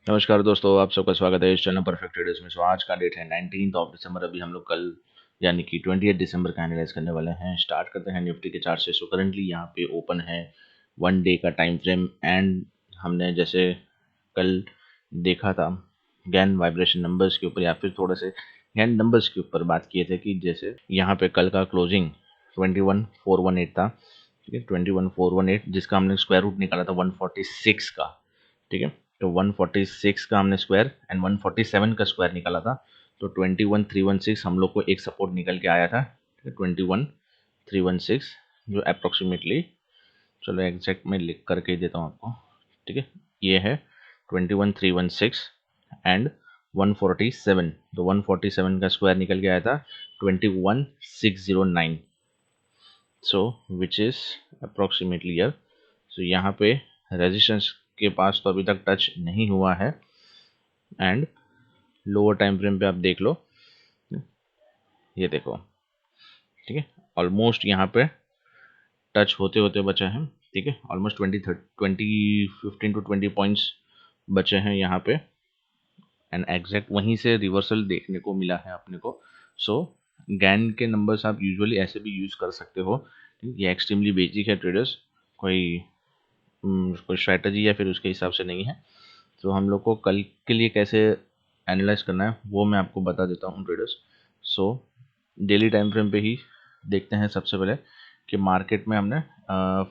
नमस्कार दोस्तों, आप सबका स्वागत है इस चैनल परफेक्ट ट्रेडर्स में। आज का डेट है 19 ऑफ दिसंबर। अभी हम लोग कल यानी कि 28 दिसंबर का एनालाइज करने वाले हैं। स्टार्ट करते हैं निफ्टी के चार्ट से। सो करंटली यहाँ पे ओपन है 1 डे का टाइम फ्रेम एंड हमने जैसे कल देखा था गैन वाइब्रेशन नंबर्स के ऊपर या फिर थोड़े से गैन नंबर्स के ऊपर बात किए थे कि जैसे यहाँ पे कल का क्लोजिंग 21,418 था। ठीक है, 21,418 जिसका हमने स्क्वायर रूट निकाला था 146 का। ठीक है, तो 146 का हमने स्क्वायर एंड 147 का स्क्वायर निकाला था। तो 21,316 हम लोग को एक सपोर्ट निकल के आया था। 21,316 जो अप्रोक्सीमेटली, चलो एग्जैक्ट में लिख करके ही देता हूँ आपको। ठीक है, ये है 21,316 एंड 147। तो 147 का स्क्वायर निकल के आया था 21,609। सो विच इज़ अप्रोक्सीमेटली ईयर। सो यहाँ पे रेजिस्टेंस के पास तो अभी तक टच नहीं हुआ है एंड लोअर टाइम फ्रेम पे आप देख लो, ये देखो। ठीक है, ऑलमोस्ट यहाँ पे टच होते होते बचा है। ठीक है, ऑलमोस्ट 15 to 20 बचे हैं यहाँ पे एंड एग्जैक्ट वहीं से रिवर्सल देखने को मिला है अपने को। सो गैन के नंबर्स आप यूजुअली ऐसे भी यूज़ कर सकते हो। ये एक्सट्रीमली बेसिक है ट्रेडर्स, कोई कोई स्ट्रैटेजी या फिर उसके हिसाब से नहीं है। तो हम लोग को कल के लिए कैसे एनालाइज करना है वो मैं आपको बता देता हूँ traders. So daily time frame पे ही देखते हैं सबसे पहले कि मार्केट में हमने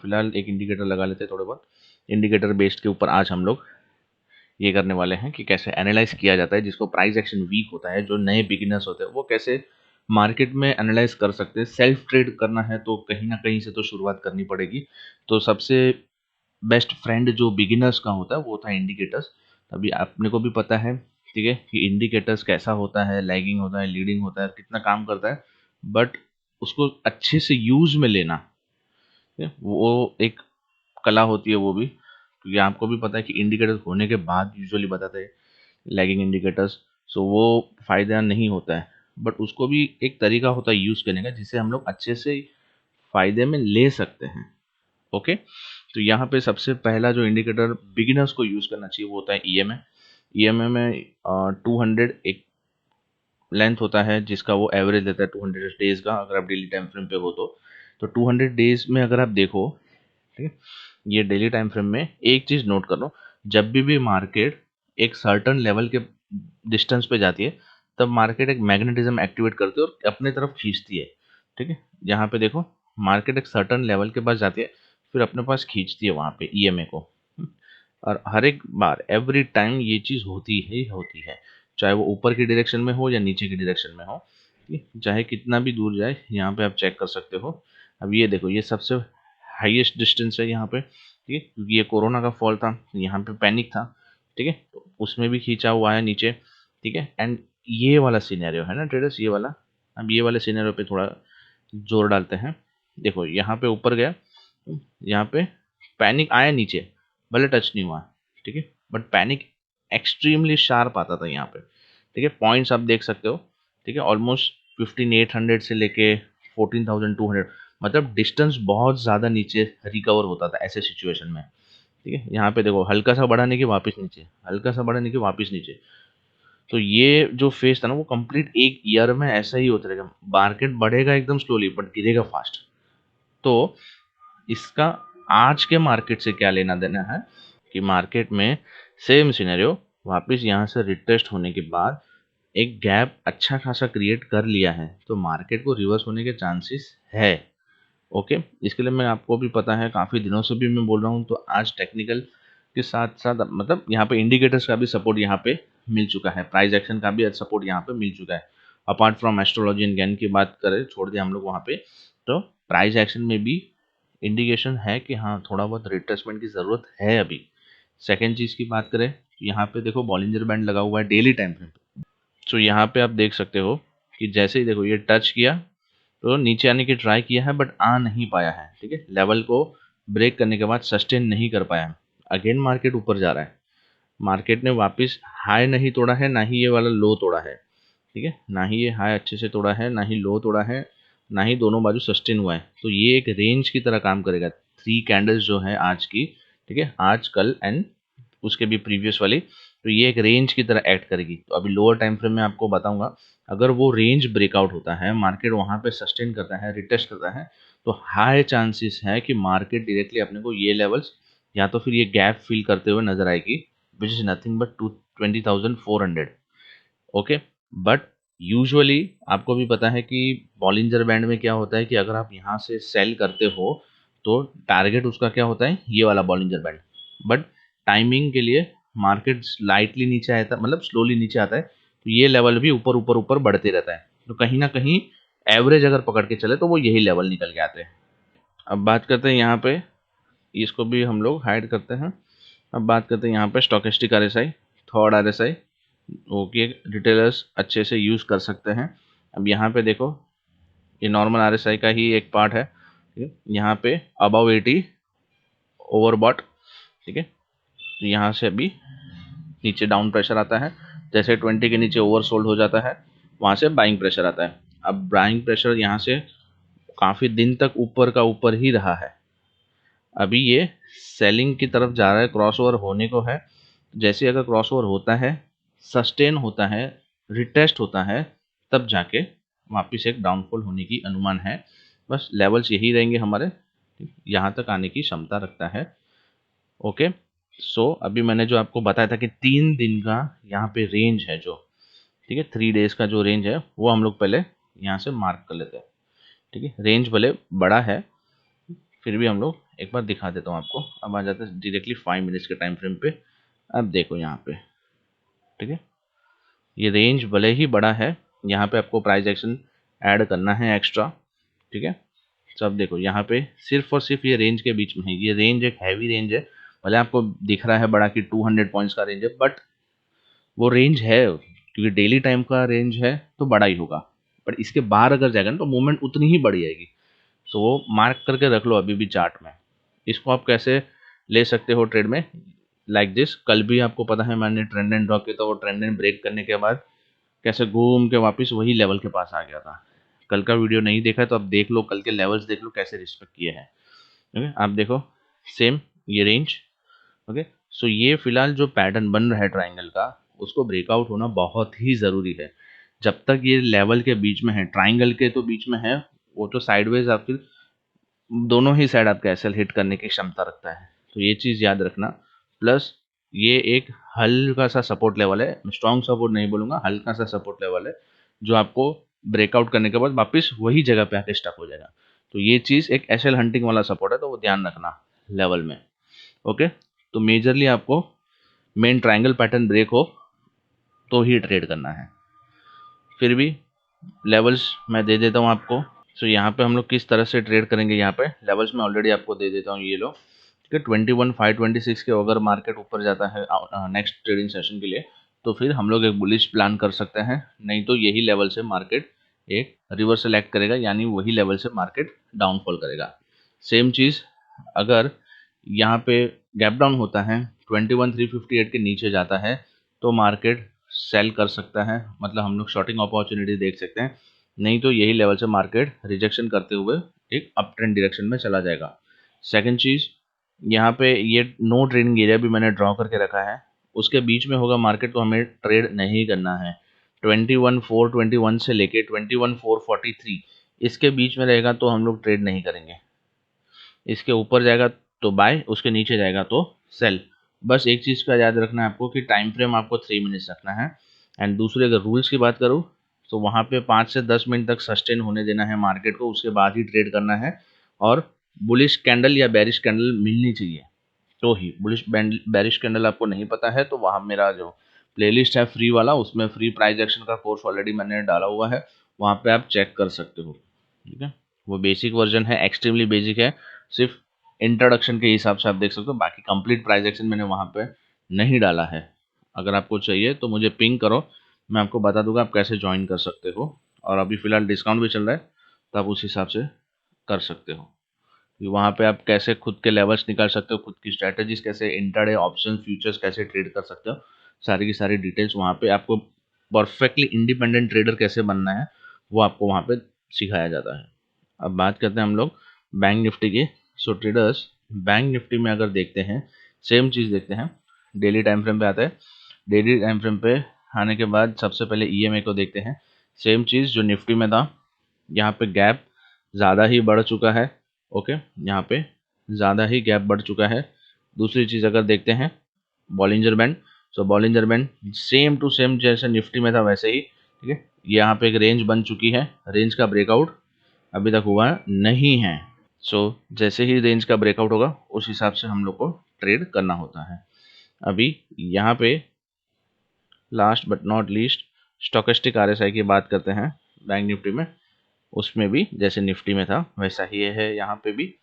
फिलहाल एक इंडिकेटर लगा लेते हैं। थोड़े बहुत इंडिकेटर बेस्ड के ऊपर आज हम लोग ये करने वाले हैं कि कैसे एनालाइज किया जाता है, जिसको प्राइस एक्शन वीक होता है, जो नए बिगिनर्स होते हैं वो कैसे मार्केट में एनालाइज कर सकते हैं। सेल्फ ट्रेड करना है तो कहीं ना कहीं से तो शुरुआत करनी पड़ेगी। तो सबसे बेस्ट फ्रेंड जो बिगिनर्स का होता है वो होता है इंडिकेटर्स। अभी आपने को भी पता है, ठीक है, कि इंडिकेटर्स कैसा होता है, लैगिंग होता है, लीडिंग होता है, कितना काम करता है। बट उसको अच्छे से यूज में लेना, ठीक है, वो एक कला होती है वो भी, क्योंकि आपको भी पता है कि इंडिकेटर्स होने के बाद यूजुअली बताते हैं लैगिंग इंडिकेटर्स। सो वो फायदा नहीं होता है, बट उसको भी एक तरीका होता है यूज करने का जिससे हम लोग अच्छे से फायदे में ले सकते हैं। ओके, तो यहाँ पे सबसे पहला जो इंडिकेटर बिगिनर्स को यूज करना चाहिए वो होता है ईएमए। ईएमए में 200 एक लेंथ होता है जिसका वो एवरेज देता है 200 डेज का। अगर आप डेली टाइम फ्रेम पे हो तो 200 डेज में अगर आप देखो, ठीक है, ये डेली टाइम फ्रेम में एक चीज नोट कर लो, जब भी मार्केट एक सर्टन लेवल के डिस्टेंस पे जाती है तब मार्केट एक मैग्नेटिज्म एक्टिवेट करती है और अपने तरफ खींचती है। ठीक है, यहाँ पे देखो मार्केट एक सर्टन लेवल के पास जाती है फिर अपने पास खींचती है वहां पे ईएमए को। और हर एक बार एवरी टाइम ये चीज होती ही होती है, चाहे वो ऊपर की डायरेक्शन में हो या नीचे की डायरेक्शन में हो। ठीक है, चाहे कितना भी दूर जाए, यहाँ पे आप चेक कर सकते हो। अब ये देखो, ये सबसे हाईएस्ट डिस्टेंस है यहाँ पे। ठीक है, क्योंकि ये कोरोना का फॉल था, यहाँ पे पैनिक था। ठीक है, तो उसमें भी खींचा हुआ है नीचे। ठीक है, एंड ये वाला सिनेरियो है ना ट्रेडर्स, ये वाला। अब ये वाले सिनेरियो पे थोड़ा जोर डालते हैं। देखो यहाँ पे ऊपर गया, यहाँ पे पैनिक आया नीचे, भले टच नहीं हुआ। ठीक है, बट पैनिक एक्सट्रीमली शार्प आता था यहाँ पे। ठीक है, पॉइंट्स आप देख सकते हो। ठीक है, ऑलमोस्ट 15,800 से लेके 14,200, मतलब डिस्टेंस बहुत ज़्यादा नीचे रिकवर होता था ऐसे सिचुएशन में। ठीक है, यहाँ पे देखो हल्का सा बढ़ाने के वापस नीचे, हल्का सा बढ़ाने के वापस नीचे। तो ये जो फेज था ना वो कंप्लीट एक ईयर में ऐसा ही होता रहेगा। मार्केट बढ़ेगा एकदम स्लोली बट गिरेगा फास्ट। तो इसका आज के मार्केट से क्या लेना देना है कि मार्केट में सेम सिनेरियो वापस यहाँ से रिटेस्ट होने के बाद एक गैप अच्छा खासा क्रिएट कर लिया है तो मार्केट को रिवर्स होने के चांसेस है। ओके, इसके लिए मैं आपको भी पता है काफ़ी दिनों से भी मैं बोल रहा हूँ, तो आज टेक्निकल के साथ साथ मतलब यहाँ पे इंडिकेटर्स का भी सपोर्ट यहाँ पे मिल चुका है, प्राइस एक्शन का भी सपोर्ट यहाँ पे मिल चुका है। अपार्ट फ्रॉम एस्ट्रोलॉजी एंड ज्ञान की बात करें, छोड़ दिया हम लोग वहाँ पे, तो प्राइस एक्शन में भी इंडिकेशन है कि हाँ थोड़ा बहुत रिट्रेसमेंट की ज़रूरत है अभी। सेकेंड चीज़ की बात करें तो यहाँ पे देखो बॉलिंजर बैंड लगा हुआ है डेली टाइम फ्रेम पे। सो यहाँ पे आप देख सकते हो कि जैसे ही देखो ये टच किया तो नीचे आने की ट्राई किया है बट आ नहीं पाया है। ठीक है, लेवल को ब्रेक करने के बाद सस्टेन नहीं कर पाया। अगेन मार्केट ऊपर जा रहा है, मार्केट ने वापस हाई नहीं तोड़ा है, ना ही ये वाला लो तोड़ा है। ठीक है, ना ही ये हाई अच्छे से तोड़ा है, ना ही लो तोड़ा है, ना ही दोनों बाजू सस्टेन हुआ है। तो ये एक रेंज की तरह काम करेगा। 3 कैंडल्स जो है आज की, ठीक है, आज कल एंड उसके भी प्रीवियस वाली, तो ये एक रेंज की तरह एक्ट करेगी। तो अभी लोअर टाइम फ्रेम में आपको बताऊंगा, अगर वो रेंज ब्रेकआउट होता है, मार्केट वहाँ पे सस्टेन करता है, रिटेस्ट करता है, तो हाई चांसेस है कि मार्केट डायरेक्टली अपने को ये लेवल्स या तो फिर ये गैप फिल करते हुए नजर आएगी, which is nothing but 20,400। Okay, but usually आपको भी पता है कि बॉलिंजर बैंड में क्या होता है कि अगर आप यहाँ से सेल करते हो तो टारगेट उसका क्या होता है, ये वाला बॉलिंजर बैंड। बट टाइमिंग के लिए मार्केट स्लाइटली नीचे आता है, मतलब स्लोली नीचे आता है, तो ये लेवल भी ऊपर ऊपर ऊपर बढ़ते रहता है। तो कहीं ना कहीं एवरेज अगर पकड़ के चले तो वो यही लेवल निकल के आते हैं। अब बात करते हैं यहाँ पे, इसको भी हम लोग हाइड करते हैं। अब बात करते हैं यहाँ पे stochastic RSI, third RSI, okay, retailers अच्छे से यूज़ कर सकते हैं। अब यहाँ पे देखो, ये नॉर्मल आरएसआई का ही एक पार्ट है, ठीक है। यहाँ पे अबव 80 ओवरबॉट, ठीक है। तो यहाँ से अभी नीचे डाउन प्रेशर आता है, जैसे 20 के नीचे ओवरसोल्ड हो जाता है, वहाँ से बाइंग प्रेशर आता है। अब बाइंग प्रेशर यहाँ से काफ़ी दिन तक ऊपर का ऊपर ही रहा है, अभी ये सेलिंग की तरफ जा रहा है, क्रॉसओवर होने को है। जैसे अगर क्रॉसओवर होता है, सस्टेन होता है, रिटेस्ट होता है, तब जाके वापस एक डाउनफॉल होने की अनुमान है। बस लेवल्स यही रहेंगे हमारे, यहाँ तक आने की क्षमता रखता है। ओके, सो अभी मैंने जो आपको बताया था कि 3 दिन का यहाँ पे रेंज है जो, ठीक है, 3 डेज का जो रेंज है वो हम लोग पहले यहाँ से मार्क कर लेते हैं। ठीक है, रेंज भले बड़ा है, फिर भी हम लोग एक बार दिखा देता हूँ आपको। अब आ जाते हैं डायरेक्टली 5 मिनट्स के टाइम फ्रेम पे। अब देखो यहाँ पे, ठीक है, ये रेंज भले ही बड़ा है, यहाँ पे आपको प्राइस एक्शन ऐड करना है एक्स्ट्रा, ठीक है। तो अब देखो यहाँ पे सिर्फ और सिर्फ ये रेंज के बीच में है, ये रेंज एक हैवी रेंज है। भले आपको दिख रहा है बड़ा कि 200 पॉइंट्स का रेंज है, बट वो रेंज है, क्योंकि डेली टाइम का रेंज है तो बड़ा ही होगा। बट इसके बाहर अगर जाएगा ना तो मूवमेंट उतनी ही बढ़ जाएगी। सो वो मार्क करके रख लो अभी भी चार्ट में। इसको आप कैसे ले सकते हो ट्रेड में, लाइक दिस। कल भी आपको पता है मैंने ट्रेंड एंड ड्रॉ किया था, वो ट्रेंड एंड ब्रेक करने के बाद कैसे घूम के वापस वही लेवल के पास आ गया था। कल का वीडियो नहीं देखा है तो अब देख लो, कल के लेवल्स देख लो कैसे रिस्पेक्ट किए हैं। ओके, आप देखो सेम ये रेंज। ओके, सो ये फिलहाल जो पैटर्न बन रहा है ट्राइंगल का, उसको ब्रेकआउट होना बहुत ही ज़रूरी है। जब तक ये लेवल के बीच में है, ट्राइंगल के तो बीच में है, वो तो साइडवेज आप फिर दोनों ही साइड आपका एसएल हिट करने की क्षमता रखता है, तो ये चीज़ याद रखना। प्लस ये एक हल्का सा सपोर्ट लेवल है, स्ट्रॉन्ग सपोर्ट नहीं बोलूँगा, हल्का सा सपोर्ट लेवल है, जो आपको ब्रेकआउट करने के बाद वापस वही जगह पे आके स्टक हो जाएगा। तो ये चीज़ एक एसएल हंटिंग वाला सपोर्ट है, तो वो ध्यान रखना लेवल में। ओके, तो मेजरली आपको मेन ट्राइंगल पैटर्न ब्रेक हो तो ही ट्रेड करना है। फिर भी लेवल्स मैं दे देता हूँ आपको। सो यहाँ पे हम लोग किस तरह से ट्रेड करेंगे, यहाँ पे लेवल्स में ऑलरेडी आपको दे देता हूँ, ये लो, ठीक है। 21,526 के अगर मार्केट ऊपर जाता है नेक्स्ट ट्रेडिंग सेशन के लिए, तो फिर हम लोग एक बुलिश प्लान कर सकते हैं। नहीं तो यही लेवल से मार्केट एक रिवर्सल एक्ट करेगा, यानी वही लेवल से मार्केट डाउनफॉल करेगा। सेम चीज़ अगर यहाँ पे गैप डाउन होता है, 21,358 के नीचे जाता है, तो मार्केट सेल कर सकता है, मतलब हम लोग शॉर्टिंग अपॉर्चुनिटी देख सकते हैं। नहीं तो यही लेवल से मार्केट रिजेक्शन करते हुए एक अप ट्रेंड डायरेक्शन में चला जाएगा। सेकंड चीज़, यहाँ पे ये नो ट्रेडिंग एरिया भी मैंने ड्रॉ करके रखा है, उसके बीच में होगा मार्केट, तो हमें ट्रेड नहीं करना है। 21,421 से लेके 21,443 इसके बीच में रहेगा तो हम लोग ट्रेड नहीं करेंगे। इसके ऊपर जाएगा तो बाय, उसके नीचे जाएगा तो सेल। बस एक चीज़ का याद रखना है आपको कि टाइम फ्रेम आपको 3 मिनट्स रखना है। एंड दूसरे अगर रूल्स की बात करूँ तो वहाँ पे 5 से 10 मिनट तक सस्टेन होने देना है मार्केट को, उसके बाद ही ट्रेड करना है। और बुलिश कैंडल या बेरिश कैंडल मिलनी चाहिए तो ही। बुलिश बेरिश कैंडल आपको नहीं पता है तो वहाँ मेरा जो प्लेलिस्ट है फ्री वाला, उसमें फ्री प्राइस एक्शन का कोर्स ऑलरेडी मैंने डाला हुआ है, वहाँ पे आप चेक कर सकते हो, ठीक है। वो बेसिक वर्जन है, एक्सट्रीमली बेसिक है, सिर्फ इंट्रोडक्शन के हिसाब से आप देख सकते हो। बाकी कंप्लीट प्राइस एक्शन मैंने वहाँ पे नहीं डाला है। अगर आपको चाहिए तो मुझे पिंग करो, मैं आपको बता दूंगा आप कैसे ज्वाइन कर सकते हो। और अभी फ़िलहाल डिस्काउंट भी चल रहा है, तो आप उस हिसाब से कर सकते हो। वहाँ पे आप कैसे खुद के लेवल्स निकाल सकते हो, खुद की स्ट्रैटेजीज कैसे, इंट्राडे ऑप्शन फ्यूचर्स कैसे ट्रेड कर सकते हो, सारी की सारी डिटेल्स वहाँ पे आपको, परफेक्टली इंडिपेंडेंट ट्रेडर कैसे बनना है वो आपको वहाँ पे सिखाया जाता है। अब बात करते हैं हम लोग बैंक निफ्टी की। सो ट्रेडर्स बैंक निफ्टी में अगर देखते हैं, सेम चीज़ देखते हैं, डेली टाइम फ्रेम पे आता है। डेली टाइम फ्रेम पे आने के बाद सबसे पहले ईएमए को देखते हैं। सेम चीज़ जो निफ्टी में था, यहाँ पे गैप ज़्यादा ही बढ़ चुका है। ओके, यहाँ पे ज़्यादा ही गैप बढ़ चुका है। दूसरी चीज़ अगर देखते हैं Bollinger band, so Bollinger band same to same जैसे निफ्टी में था वैसे ही, ठीक है। यहाँ पे एक रेंज बन चुकी है, रेंज का ब्रेकआउट अभी तक हुआ नहीं है। सो जैसे ही रेंज का ब्रेकआउट होगा उस हिसाब से हम लोग को ट्रेड करना होता है। अभी यहाँ पे last but not least stochastic RSI की बात करते हैं बैंक निफ्टी में। उसमें भी जैसे निफ्टी में था वैसा ही है, यहाँ पे भी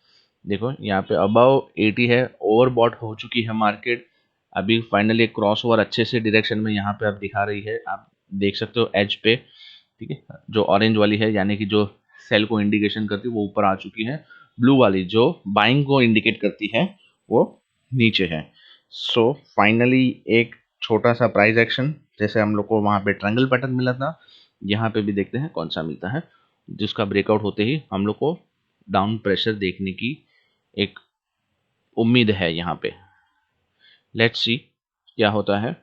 देखो यहाँ पे अबव 80 है, ओवरबॉट हो चुकी है मार्केट। अभी फाइनली एक क्रॉस ओवर अच्छे से डायरेक्शन में यहाँ पे आप दिखा रही है, आप देख सकते हो एज पे, ठीक है। जो ऑरेंज वाली है यानी कि जो सेल को इंडिकेशन करती है वो ऊपर आ चुकी है, ब्लू वाली जो बाइंग को इंडिकेट करती है वो नीचे है। सो फाइनली एक छोटा सा प्राइस एक्शन जैसे हम लोग को वहाँ पे ट्रायंगल पैटर्न मिला था, यहाँ पे भी देखते हैं कौन सा मिलता है, जिसका ब्रेकआउट होते ही हम लोग को डाउन प्रेशर देखने की एक उम्मीद है। यहाँ पे लेट्स सी क्या होता है।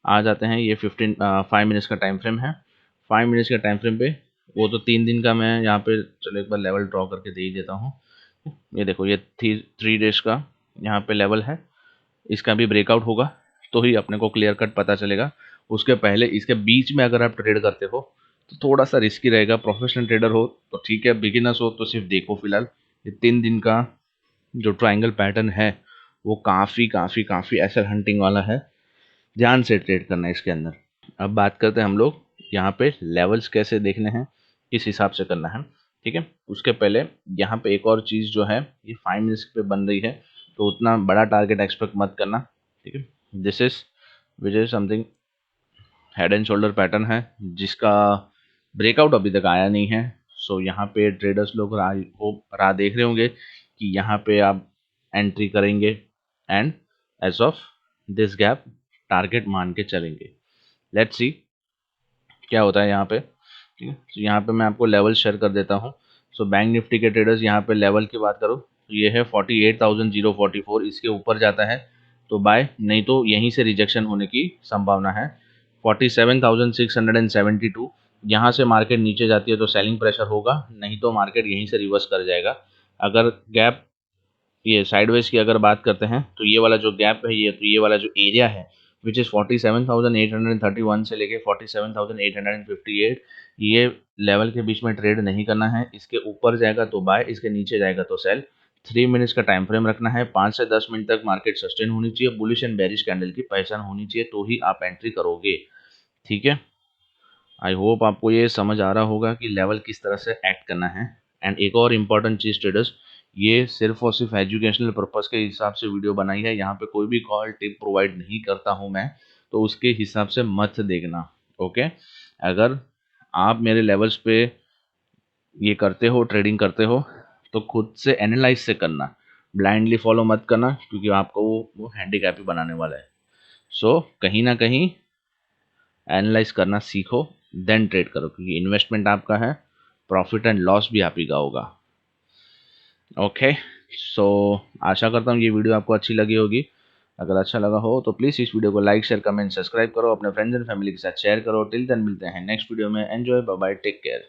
आ जाते हैं, ये 5 मिनट्स का टाइम फ्रेम है। 5 मिनट्स का टाइम फ्रेम पे वो तो 3 दिन का मैं यहाँ पे चलो एक बार लेवल ड्रॉ करके दे ही देता हूँ। ये देखो ये 3 डेज का यहाँ पे लेवल है, इसका भी ब्रेकआउट होगा तो ही अपने को क्लियर कट पता चलेगा। उसके पहले इसके बीच में अगर आप ट्रेड करते हो तो थोड़ा सा रिस्की रहेगा। प्रोफेशनल ट्रेडर हो तो ठीक है, बिगिनर्स हो तो सिर्फ देखो। फिलहाल ये 3 दिन का जो ट्रायंगल पैटर्न है वो काफ़ी काफ़ी काफ़ी एसेट हंटिंग वाला है, ध्यान से ट्रेड करना है इसके अंदर। अब बात करते हैं हम लोग यहाँ पे लेवल्स कैसे देखने हैं, किस हिसाब से करना है, ठीक है। उसके पहले यहाँ पे एक और चीज़ जो है, ये 5 मिनट्स पे बन रही है तो उतना बड़ा टारगेट एक्सपेक्ट मत करना, ठीक है। This is which is something head and shoulder pattern है जिसका ब्रेकआउट अभी तक आया नहीं है। सो यहाँ पे ट्रेडर्स लोग राह देख रहे होंगे कि यहाँ पे आप एंट्री करेंगे and edge of this gap target मान के चलेंगे। लेट्स सी क्या होता है यहाँ पे, ठीक है। तो यहाँ पे मैं आपको लेवल शेयर कर देता हूँ। सो बैंक निफ्टी के ट्रेडर्स यहाँ पे लेवल की बात करो तो ये है 48,044, इसके ऊपर जाता है तो बाय, नहीं तो यहीं से रिजेक्शन होने की संभावना है। 47,672, यहाँ से मार्केट नीचे जाती है तो सेलिंग प्रेशर होगा, नहीं तो मार्केट यहीं से रिवर्स कर जाएगा। अगर गैप ये साइडवेज की अगर बात करते हैं तो ये वाला जो गैप है, ये वाला जो एरिया है विच इज़ 47,831 से लेके 47,858, ये लेवल के बीच में ट्रेड नहीं करना है। इसके ऊपर जाएगा तो बाय, इसके नीचे जाएगा तो सेल। 3 मिनट्स का टाइम फ्रेम रखना है, 5 से 10 मिनट तक मार्केट सस्टेन होनी चाहिए, बुलिश एंड बेरिश कैंडल की पहचान होनी चाहिए तो ही आप एंट्री करोगे, ठीक है। आई होप आपको ये समझ आ रहा होगा कि लेवल किस तरह से एक्ट करना है। एंड एक और इम्पॉर्टेंट चीज़ ट्रेडर्स, ये सिर्फ और सिर्फ एजुकेशनल पर्पस के हिसाब से वीडियो बनाई है, यहाँ पे कोई भी कॉल टिप प्रोवाइड नहीं करता हूँ मैं, तो उसके हिसाब से मत देखना, ओके। अगर आप मेरे लेवल्स पे ये करते हो, ट्रेडिंग करते हो, तो खुद से एनालाइज से करना, ब्लाइंडली फॉलो मत करना क्योंकि आपको वो हैंडीकैप ही बनाने वाला है। सो कहीं ना कहीं एनालाइज करना सीखो, देन ट्रेड करो क्योंकि इन्वेस्टमेंट आपका है, प्रॉफिट एंड लॉस भी आप ही का होगा, ओके। सो आशा करता हूँ ये वीडियो आपको अच्छी लगी होगी। अगर अच्छा लगा हो तो प्लीज़ इस वीडियो को लाइक शेयर कमेंट सब्सक्राइब करो, अपने फ्रेंड्स एंड फैमिली के साथ शेयर करो। टिल देन मिलते हैं नेक्स्ट वीडियो में। Enjoy, bye bye, take care.